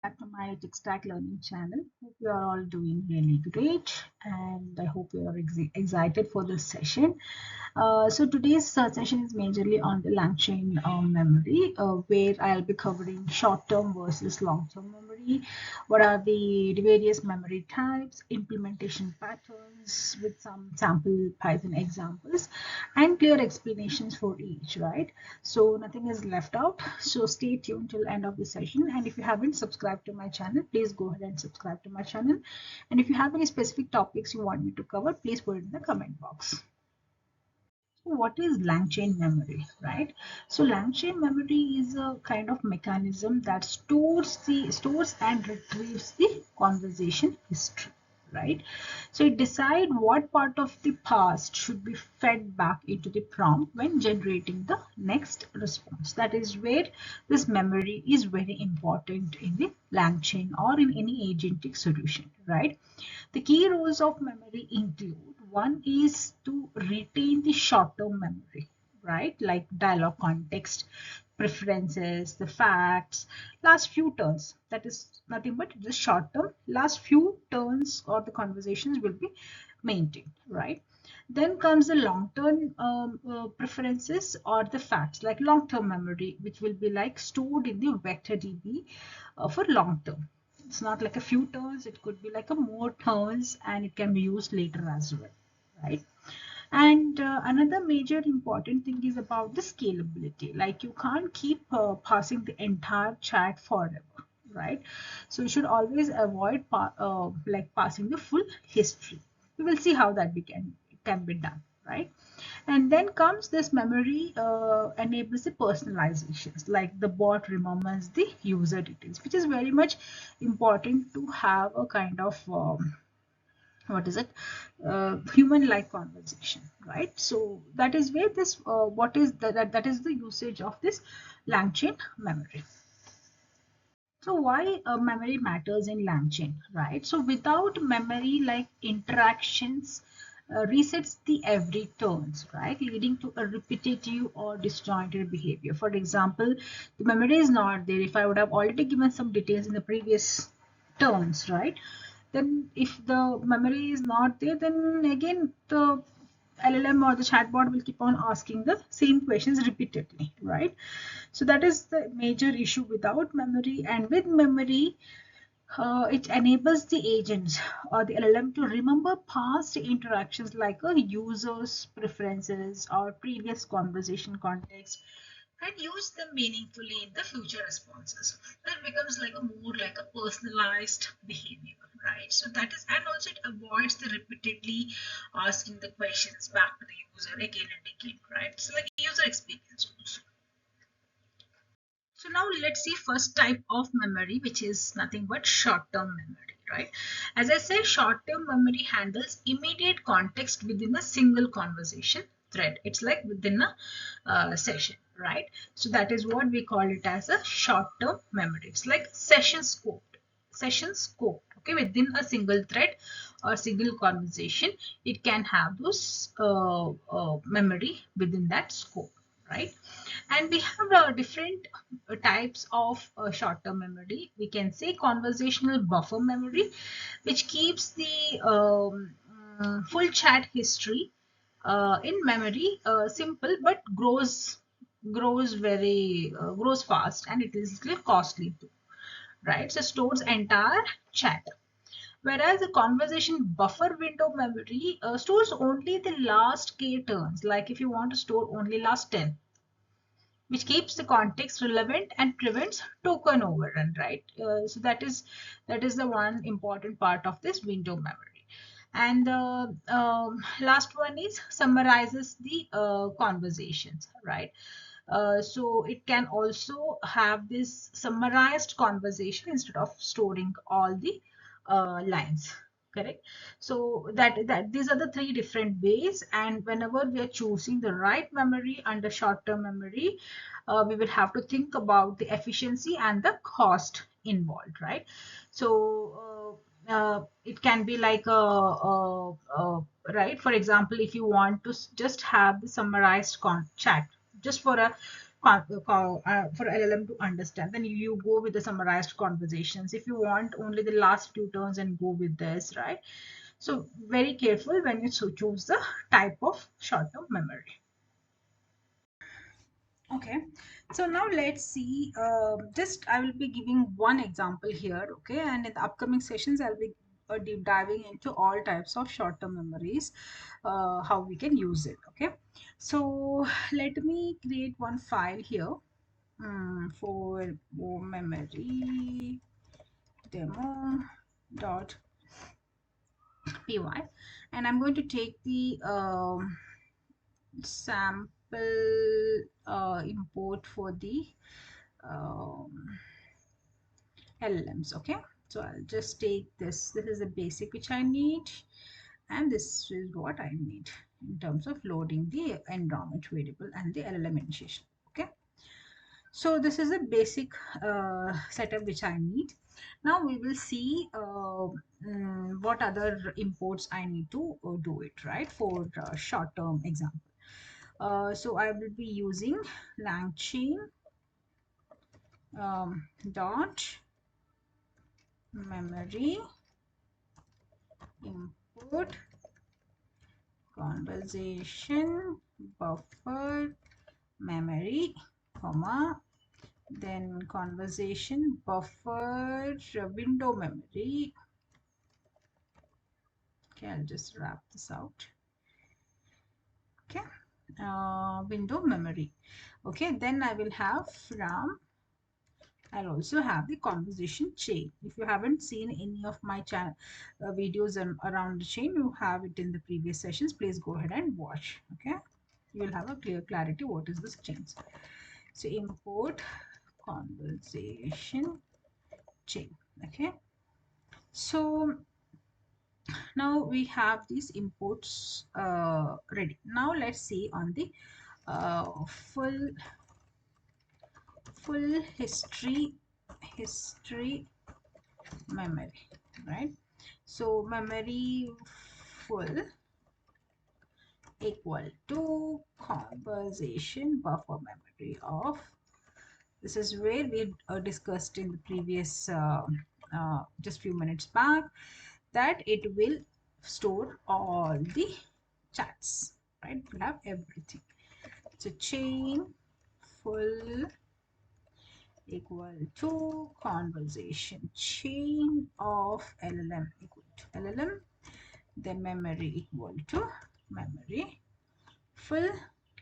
Back to my Tech Stack Learning channel. Hope you are all doing really great, and I hope you are excited for this session. So today's session is majorly on the LangChain memory, where I'll be covering short-term versus long-term memory. What are the various memory types, implementation patterns with some sample Python examples, and clear explanations for each, right? So nothing is left out. So stay tuned till end of the session. And if you haven't subscribed to my channel, please go ahead and subscribe to my channel. And if you have any specific topics you want me to cover, please put it in the comment box. So what is LangChain memory, right? So LangChain memory is a kind of mechanism that stores and retrieves the conversation history, right? So it decides what part of the past should be fed back into the prompt when generating the next response. That is where this memory is very important in the LangChain or in any agentic solution, right? The key roles of memory include: one is to retain the short-term memory, right? Like dialogue context, preferences, the facts, last few turns. That is nothing but the short term. Last few turns or the conversations will be maintained, right? Then comes the long-term preferences or the facts, like long-term memory, which will be like stored in the vector DB for long term. It's not like a few turns, it could be like a more turns, and it can be used later as well, right? And another major important thing is about the scalability. Like you can't keep passing the entire chat forever, right? So you should always avoid like passing the full history. We will see how that can be done, right? And then comes this memory enables the personalizations, like the bot remembers the user details, which is very much important to have a kind of what is it, human like conversation, right? So that is where this what is that is the usage of this LangChain memory. So why memory matters in LangChain, right? So without memory, like interactions resets the every turns, right, leading to a repetitive or disjointed behavior. For example, the memory is not there. If I would have already given some details in the previous turns, right, then if the memory is not there, then again the LLM or the chatbot will keep on asking the same questions repeatedly, right? So that is the major issue without memory. And with memory, it enables the agents or the LLM to remember past interactions like a user's preferences or previous conversation context and use them meaningfully in the future responses. That becomes like a more like a personalized behavior, right? So that is, and also it avoids the repeatedly asking the questions back to the user again and again, right? So like user experience also. So now let's see first type of memory, which is nothing but short-term memory, right? As I said, short-term memory handles immediate context within a single conversation thread. It's like within a session, right? So that is what we call it as a short-term memory. It's like session scope. Okay, within a single thread or single conversation, it can have those memory within that scope, right? And we have different types of short-term memory. We can say conversational buffer memory, which keeps the full chat history in memory, simple but grows fast, and it is costly too, right? So stores entire chat. Whereas the conversation buffer window memory stores only the last k turns. Like if you want to store only last 10, which keeps the context relevant and prevents token overrun, right? So that is the one important part of this window memory. And the last one is summarizes the conversations, right? So it can also have this summarized conversation instead of storing all the lines, correct? So that these are the three different ways, and whenever we are choosing the right memory under short-term memory, we will have to think about the efficiency and the cost involved, right? So it can be like right, for example, if you want to just have the summarized chat just for a for LLM to understand. Then you go with the summarized conversations. If you want only the last few turns, and go with this, right? So very careful when you choose the type of short-term memory. Okay, so now let's see, just I will be giving one example here, okay, and in the upcoming sessions I'll be deep diving into all types of short-term memories, how we can use it. Okay, so let me create one file here, for memory demo.py, and I'm going to take the sample import for the LLMs. Okay, so I'll just take this. This is the basic which I need, and this is what I need in terms of loading the environment variable and the LLM initiation. Okay, so this is a basic setup which I need. Now we will see what other imports I need to do it, right, for short-term example. So I will be using LangChain dot memory input conversation buffer memory, comma, then conversation buffer window memory. Okay, I'll just wrap this out. Okay, window memory. Okay, then I will have from, I'll also have the conversation chain. If you haven't seen any of my channel videos around the chain, you have it in the previous sessions. Please go ahead and watch. Okay, you will have a clear clarity what is this chain. So import conversation chain. Okay, so now we have these imports ready. Now let's see on the full history memory, right? So memory full equal to conversation buffer memory of, this is where we discussed in the previous just few minutes back, that it will store all the chats, right? We'll have everything. So chain full equal to conversation chain of LLM equal to LLM, then memory equal to memory full,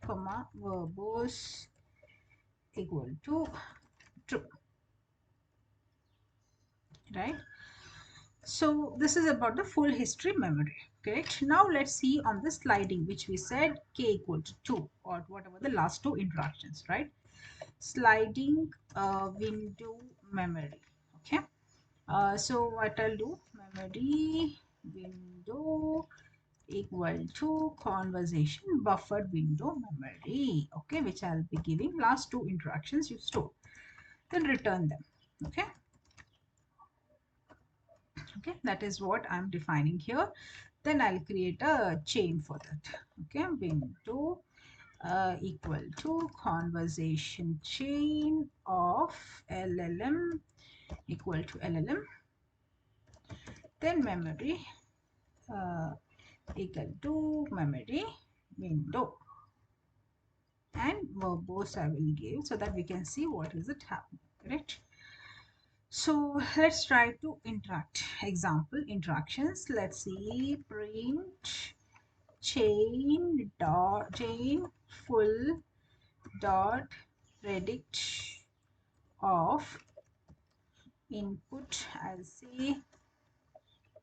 comma, verbose equal to true, right? So this is about the full history memory. Correct. Now let's see on the sliding, which we said k equal to 2, or whatever the last two interactions, right? Sliding window memory. Okay, so what I'll do, memory window equal to conversation buffer window memory, okay, which I'll be giving last two interactions you store, then return them. Okay, okay, that is what I'm defining here. Then I'll create a chain for that. Okay, window equal to conversation chain of LLM equal to LLM, then memory equal to memory window, and verbose I will give so that we can see what is it happening. Correct. So let's try to interact. Example interactions. Let's see, print chain full dot predict of input. I'll say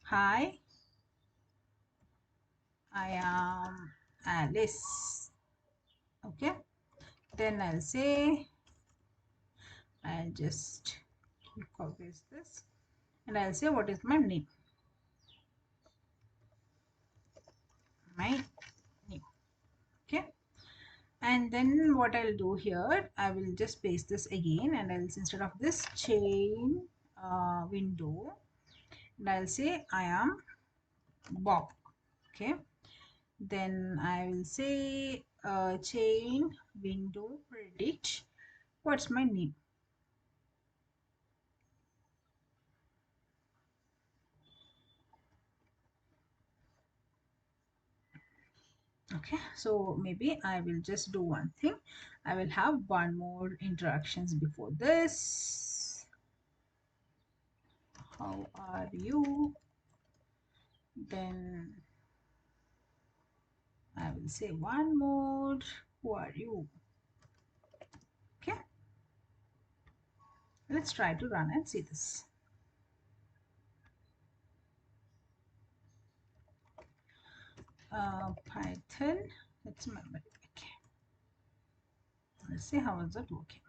hi, I am Alice. Okay, then I'll say, I'll just copy this, and I'll say what is my name, okay. And then what I'll do here, I will just paste this again, and I'll, instead of this chain window, and I'll say I am Bob. Okay, Then I will say chain window predict what's my name. Okay, so maybe I will just do one thing. I will have one more interactions before this. How are you? Then I will say one more. Who are you? Okay, let's try to run and see this. Python, it's memory. Okay, let's see how is it working.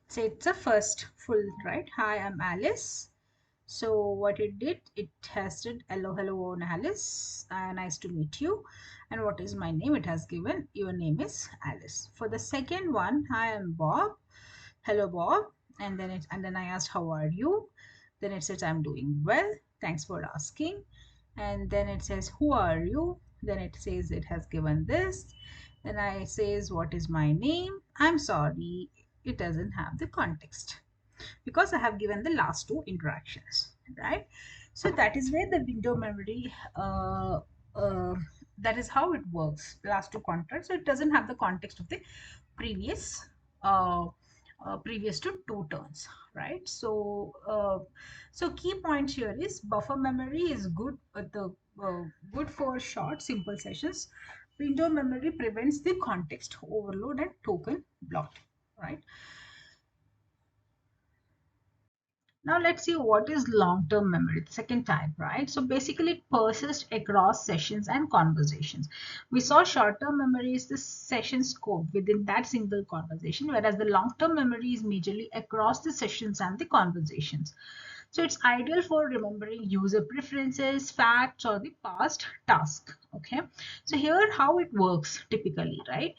So it's a first full, right? Hi, I'm Alice. So what it did, it tested hello, hello, Alice. Nice to meet you. And what is my name? It has given your name is Alice. For the second one, hi, I'm Bob. Hello, Bob. And then I asked, how are you? Then it says, I'm doing well. Thanks for asking. And then it says, who are you? Then it says it has given this. Then I says, what is my name? I'm sorry, it doesn't have the context because I have given the last two interactions, right? So that is where the window memory, uh, that is how it works, last two contracts. So it doesn't have the context of the previous, uh, previous to two turns, right? So key point here is buffer memory is good, good for short, simple sessions. Window memory prevents the context overload and token block, right? Now let's see what is long-term memory, the second type, right? So basically it persists across sessions and conversations. We saw short-term memory is the session scope within that single conversation, whereas the long-term memory is majorly across the sessions and the conversations. So it's ideal for remembering user preferences, facts, or the past task. Okay. So here how it works typically, right?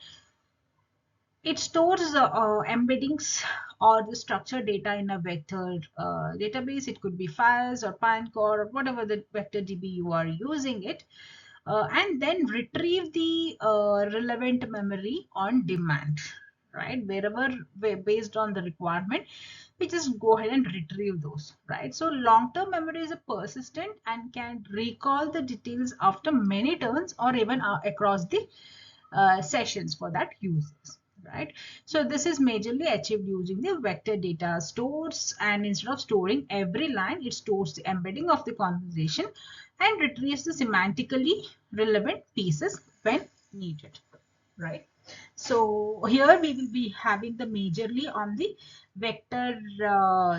It stores embeddings or the structured data in a vector database. It could be FAISS or Pinecone or whatever the vector DB you are using it, and then retrieve the relevant memory on demand, right? Wherever based on the requirement, we just go ahead and retrieve those, right? So long-term memory is a persistent and can recall the details after many turns or even across the sessions for that users, right? So this is majorly achieved using the vector data stores, and instead of storing every line, it stores the embedding of the conversation and retrieves the semantically relevant pieces when needed, right? So here we will be having the majorly on the vector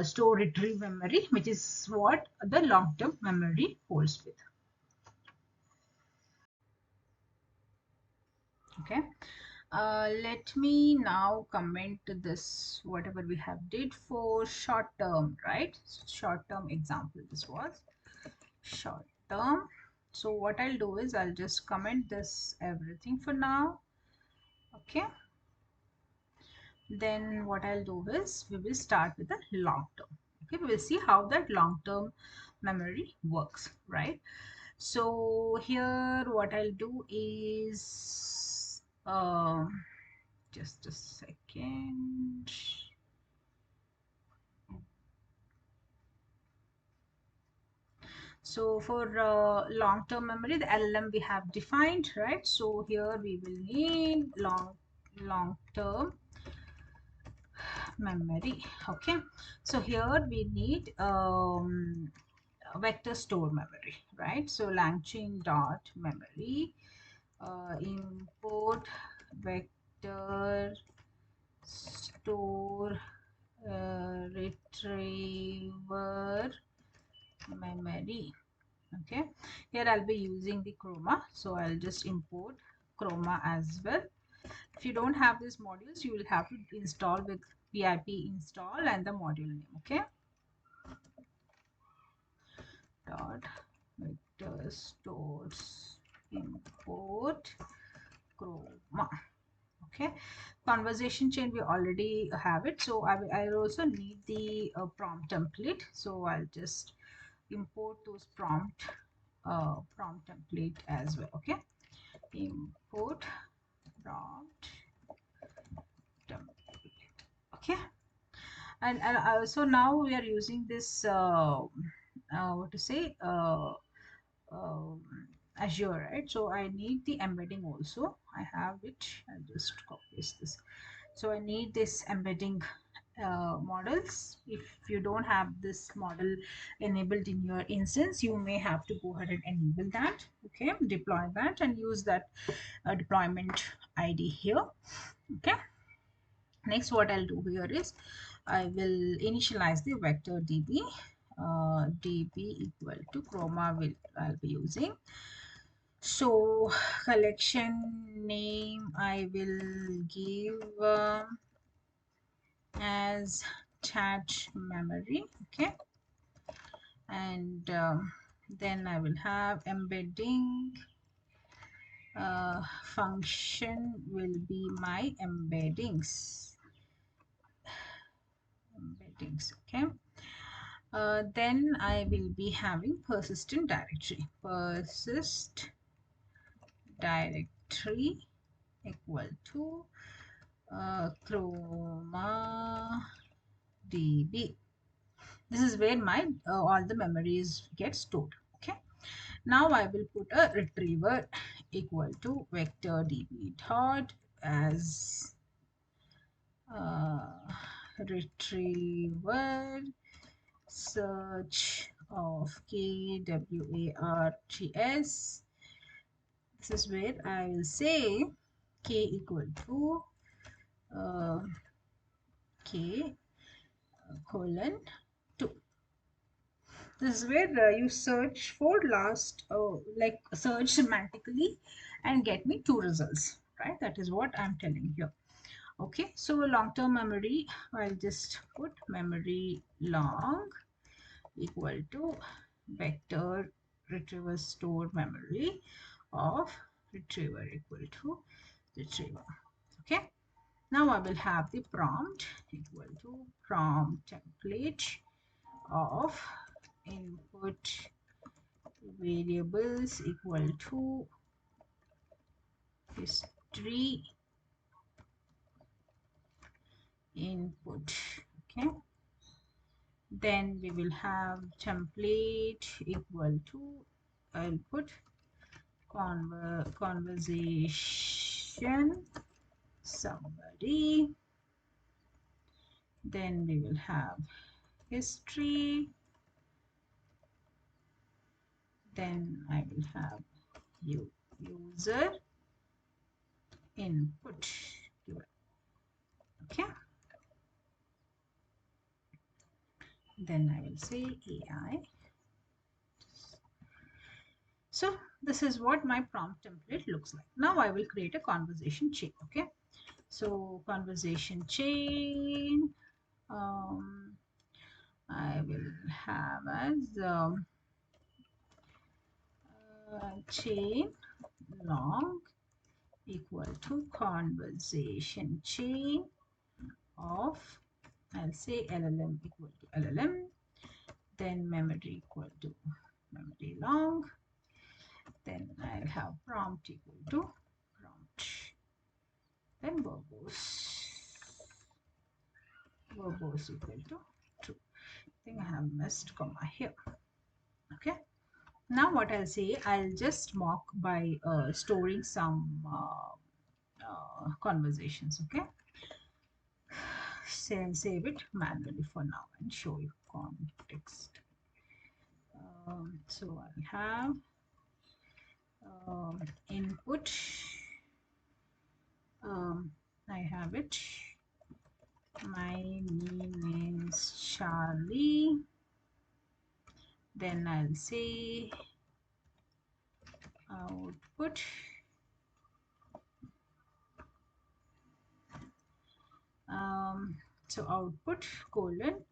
store retrieve memory, which is what the long-term memory holds with. Okay. Let me now comment this whatever we have did for short term, right? Short term example, this was short term. So what I'll do is I'll just comment this everything for now. Okay, then what I'll do is we will start with the long term. Okay, we'll see how that long term memory works, right? So here what I'll do is just a second. So for long-term memory, the LLM we have defined, right? So here we will need long-term memory. Okay. So here we need vector store memory, right? So LangChain dot memory, import vector store retriever memory. Okay, here I'll be using the chroma, so I'll just import chroma as well. If you don't have these modules, you will have to install with pip install and the module name. Okay, dot vector stores import chroma. Okay, conversation chain we already have it, so I also need the prompt template, so I'll just import those prompt prompt template as well. Okay, import prompt template. Okay, and so now we are using this what to say um, Azure, right? So I need the embedding also. I have it. I'll just copy this. So I need this embedding models. If you don't have this model enabled in your instance, you may have to go ahead and enable that. Okay, deploy that and use that deployment ID here. Okay. Next, what I'll do here is I will initialize the vector db. Db equal to chroma I'll be using. So collection name I will give as chat memory. Okay, and then I will have embedding function will be my embeddings. Okay. Then I will be having persistent directory. Persist directory equal to chroma db. This is where my all the memories get stored. Okay. Now I will put a retriever equal to vector db dot as retriever search of KWARTS. This is where I will say K equal to K colon 2. This is where you search for last, like search semantically and get me 2 results, right? That is what I'm telling you. Okay, so long-term memory, I'll just put memory long equal to vector retriever store memory of retriever equal to retriever. Okay, now I will have the prompt equal to prompt template of input variables equal to history input. Okay, then we will have template equal to, I'll put conversation summary. Then we will have history. Then I will have user input. Okay. Then I will say AI. So this is what my prompt template looks like. Now I will create a conversation chain. Okay. So conversation chain. I will have as chain long equal to conversation chain of, I'll say LLM equal to LLM, then memory equal to memory long, then I'll have prompt equal to prompt, then verbose equal to true. I think I have missed comma here. Okay. Now what I'll say, I'll just mock by storing some conversations. Okay. Save it manually for now and show you context. So I'll have input. I have it. My name is Charlie. Then I'll say output. So output colon,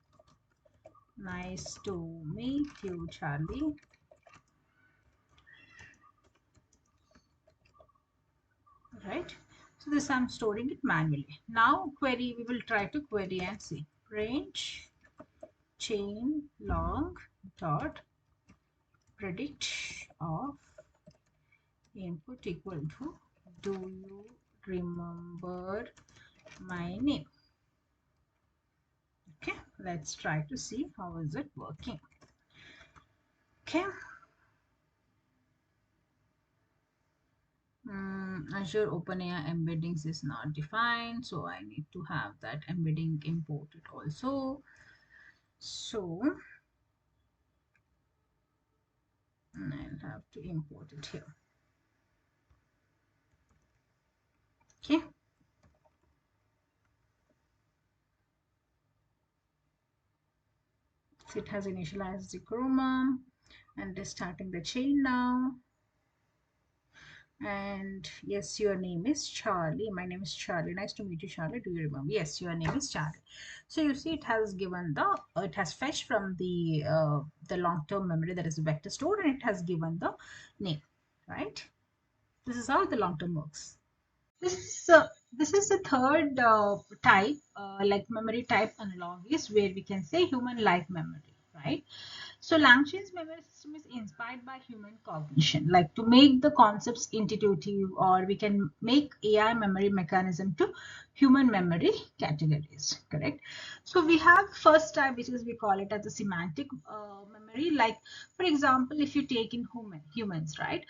nice to meet you, Charlie. Right. So this I'm storing it manually. Now query, we will try to query and see. Range chain long dot predict of input equal to do you remember my name. Okay, let's try to see how is it working. Okay. Azure OpenAI embeddings is not defined, so I need to have that embedding imported also. So I'll have to import it here. Okay. So it has initialized the chroma and is starting the chain now. And yes, your name is Charlie. My name is Charlie. Nice to meet you, Charlie. Do you remember? Yes, your name is Charlie. So you see, it has given the it has fetched from the long-term memory, that is vector store, and it has given the name, right? This is how the long-term works. This is the third type, like memory type analogies, where we can say human-like memory, right? So LangChain's memory system is inspired by human cognition, like to make the concepts intuitive, or we can make AI memory mechanism to human memory categories, correct? So we have first type, which is we call it as a semantic memory. Like for example, if you take in humans, right?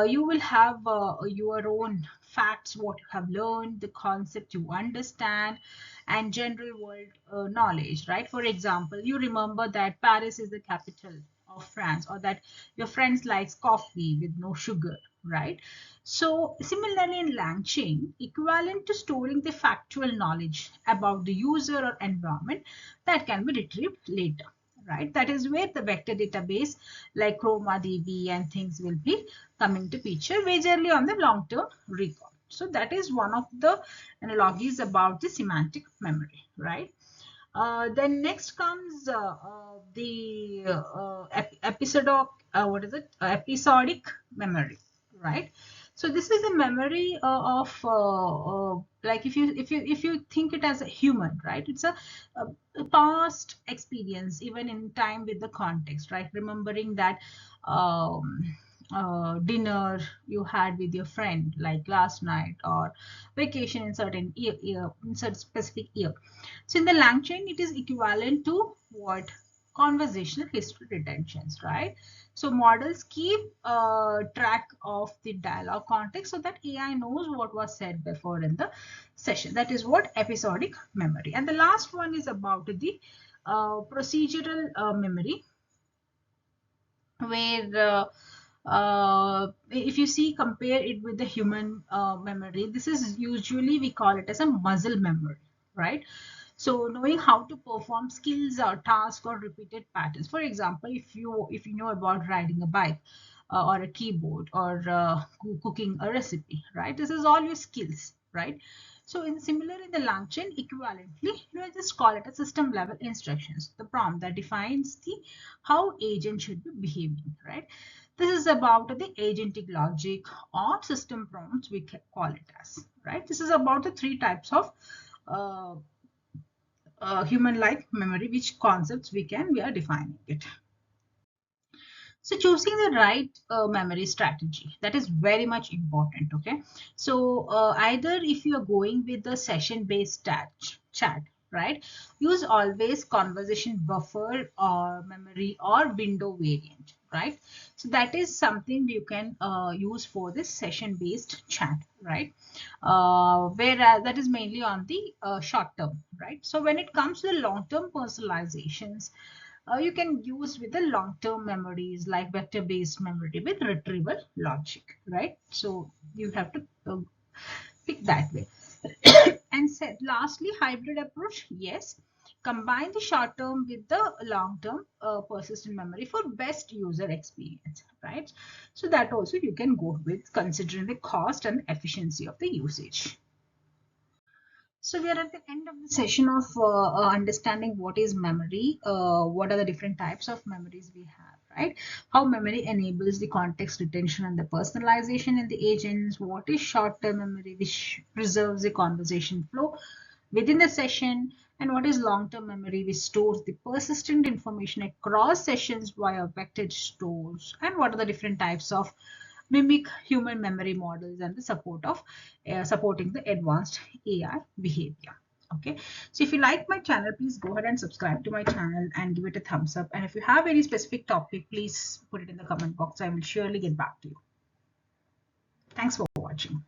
You will have your own facts, what you have learned, the concept you understand, and general world knowledge, right? For example, you remember that Paris is the capital of France, or that your friends likes coffee with no sugar, right? So similarly in LangChain, equivalent to storing the factual knowledge about the user or environment that can be retrieved later, right? That is where the vector database like ChromaDB and things will be coming to picture, majorly on the long-term recall. So that is one of the analogies about the semantic memory, right? Then next comes the episodic, what is it? Episodic memory, right? So this is a memory of like if you think it as a human, right? It's a past experience, even in time with the context, right? Remembering that um, dinner you had with your friend like last night, or vacation in certain year in certain specific year. So in the LangChain, it is equivalent to what? Conversational history retentions, right? So models keep track of the dialogue context so that AI knows what was said before in the session. That is what episodic memory. And the last one is about the procedural memory, where if you see, compare it with the human memory, this is usually we call it as a muscle memory, right? So knowing how to perform skills or tasks or repeated patterns. For example, if you know about riding a bike, or a keyboard, or cooking a recipe, right? This is all your skills, right? So in similar in the LangChain, equivalently, just call it a system level instructions, the prompt that defines the how agent should be behaving, right? This is about the agentic logic or system prompts, we can call it as, right? This is about the three types of uh, human-like memory, which concepts we are defining it. So choosing the right memory strategy, that is very much important. Okay, so either if you are going with the session-based chat, right, use always conversation buffer or memory or window variant, right? So that is something you can use for this session-based chat, right? Whereas that is mainly on the short term, right? So when it comes to the long-term personalizations, you can use with the long-term memories like vector-based memory with retrieval logic, right? So you have to pick that way. And said lastly, hybrid approach, yes, combine the short-term with the long-term persistent memory for best user experience, right? So that also you can go with, considering the cost and efficiency of the usage. So we are at the end of the session of understanding what is memory, what are the different types of memories we have, right? How memory enables the context retention and the personalization in the agents. What is short-term memory, which preserves the conversation flow within the session, And what is long-term memory, which stores the persistent information across sessions via vector stores? And what are the different types of mimic human memory models and the support of supporting the advanced AI behavior? Okay, so if you like my channel, please go ahead and subscribe to my channel and give it a thumbs up. And if you have any specific topic, please put it in the comment box. I will surely get back to you. Thanks for watching.